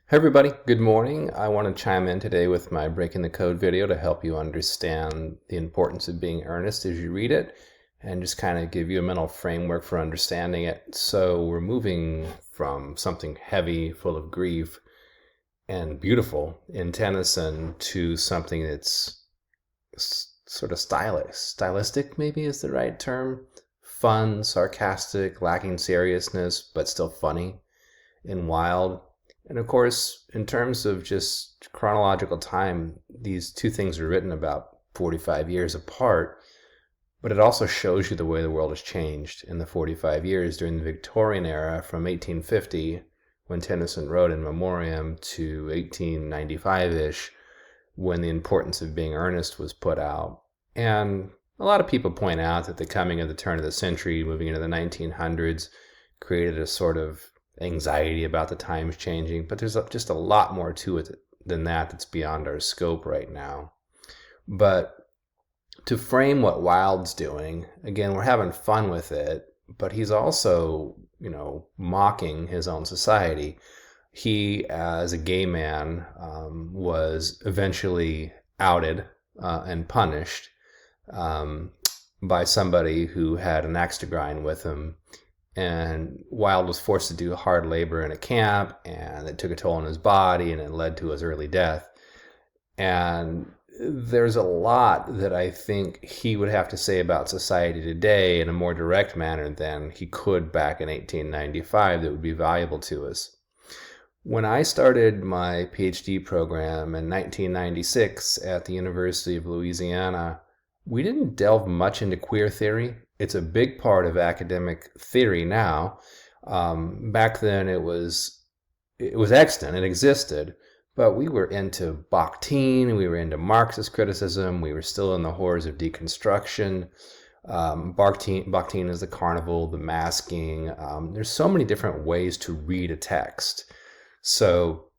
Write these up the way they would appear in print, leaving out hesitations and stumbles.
Hey everybody, good morning. I want to chime in today with my Breaking the Code video to help you understand the importance of being earnest as you read it and just kind of give you a mental framework for understanding it. So we're moving from something heavy, full of grief, and beautiful in Tennyson to something that's sort of stylistic maybe is the right term. Fun, sarcastic, lacking seriousness, but still funny and wild. And of course, in terms of just chronological time, these two things are written about 45 years apart, but it also shows you the way the world has changed in the 45 years during the Victorian era from 1850, when Tennyson wrote In Memoriam, to 1895-ish, when The Importance of Being Earnest was put out. And a lot of people point out that the coming of the turn of the century, moving into the 1900s, created a sort of anxiety about the times changing, but there's just a lot more to it than that that's beyond our scope right now. But to frame what Wilde's doing, again, we're having fun with it, but he's also, mocking his own society. He, as a gay man, was eventually outed and punished by somebody who had an axe to grind with him. And Wilde was forced to do hard labor in a camp, and it took a toll on his body, and it led to his early death. And there's a lot that I think he would have to say about society today in a more direct manner than he could back in 1895 that would be valuable to us. When I started my PhD program in 1996 at the University of Louisiana, we didn't delve much into queer theory. It's a big part of academic theory now. Back then it was extant, it existed, but we were into Bakhtin, we were into Marxist criticism, we were still in the horrors of deconstruction. Bakhtin is the carnival, the masking. There's so many different ways to read a text. So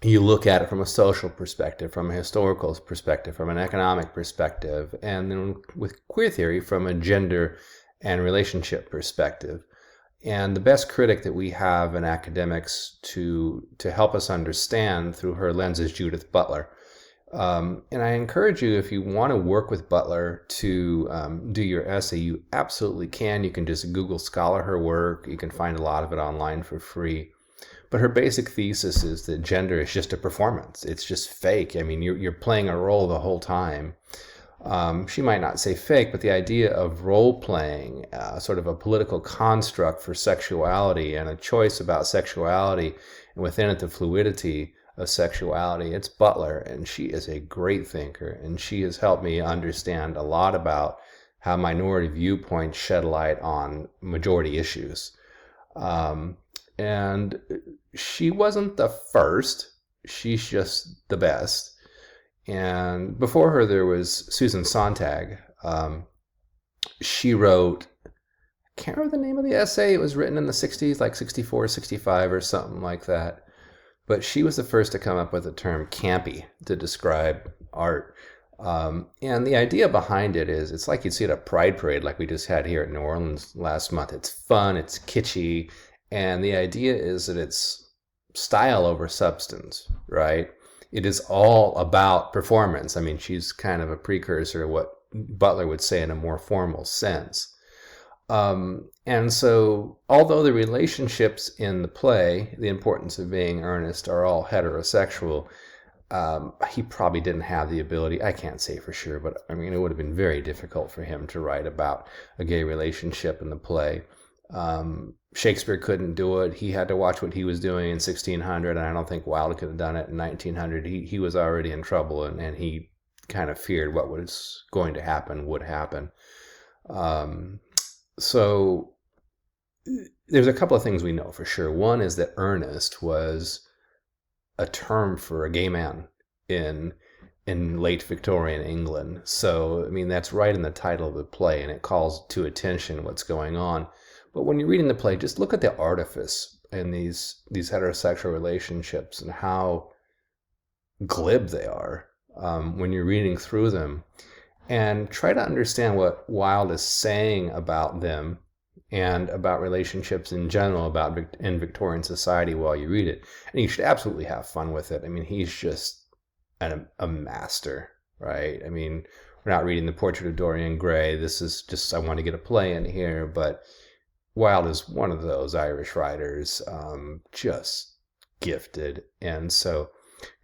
you look at it from a social perspective, from a historical perspective, from an economic perspective, and then with queer theory from a gender and relationship perspective. And the best critic that we have in academics to help us understand through her lens is Judith Butler. And I encourage you, if you want to work with Butler to do your essay, you absolutely can. You can just Google Scholar her work. You can find a lot of it online for free. But her basic thesis is that gender is just a performance. It's just fake. I mean, you're playing a role the whole time. She might not say fake, but the idea of role playing, sort of a political construct for sexuality and a choice about sexuality, and within it the fluidity of sexuality, it's Butler, and she is a great thinker, and she has helped me understand a lot about how minority viewpoints shed light on majority issues. And she wasn't the first, she's just the best. And before her, there was Susan Sontag. She wrote, I can't remember the name of the essay. It was written in the 60s, like 64, 65 or something like that. But she was the first to come up with the term campy to describe art. And the idea behind it is, it's like you'd see at a pride parade like we just had here at New Orleans last month. It's fun, it's kitschy, and the idea is that it's style over substance, right? It is all about performance. I mean, she's kind of a precursor of what Butler would say in a more formal sense. And so, although the relationships in the play, The Importance of Being Earnest, are all heterosexual, he probably didn't have the ability, I can't say for sure, but I mean, it would have been very difficult for him to write about a gay relationship in the play. Shakespeare couldn't do it. He had to watch what he was doing in 1600, and I don't think Wilde could have done it in 1900. He was already in trouble, and he kind of feared what was going to happen would happen. So there's a couple of things we know for sure. One is that earnest was a term for a gay man in late Victorian England. So, I mean, that's right in the title of the play, and it calls to attention what's going on. But when you're reading the play, just look at the artifice in these heterosexual relationships and how glib they are when you're reading through them. And try to understand what Wilde is saying about them and about relationships in general, about in Victorian society while you read it. And you should absolutely have fun with it. I mean, he's just a master, right? I mean, we're not reading the Portrait of Dorian Gray. This is just, I want to get a play in here, but Wilde is one of those Irish writers, just gifted. And so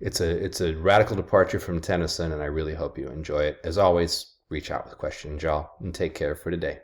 it's a radical departure from Tennyson, and I really hope you enjoy it. As always, reach out with questions, y'all, and take care for today.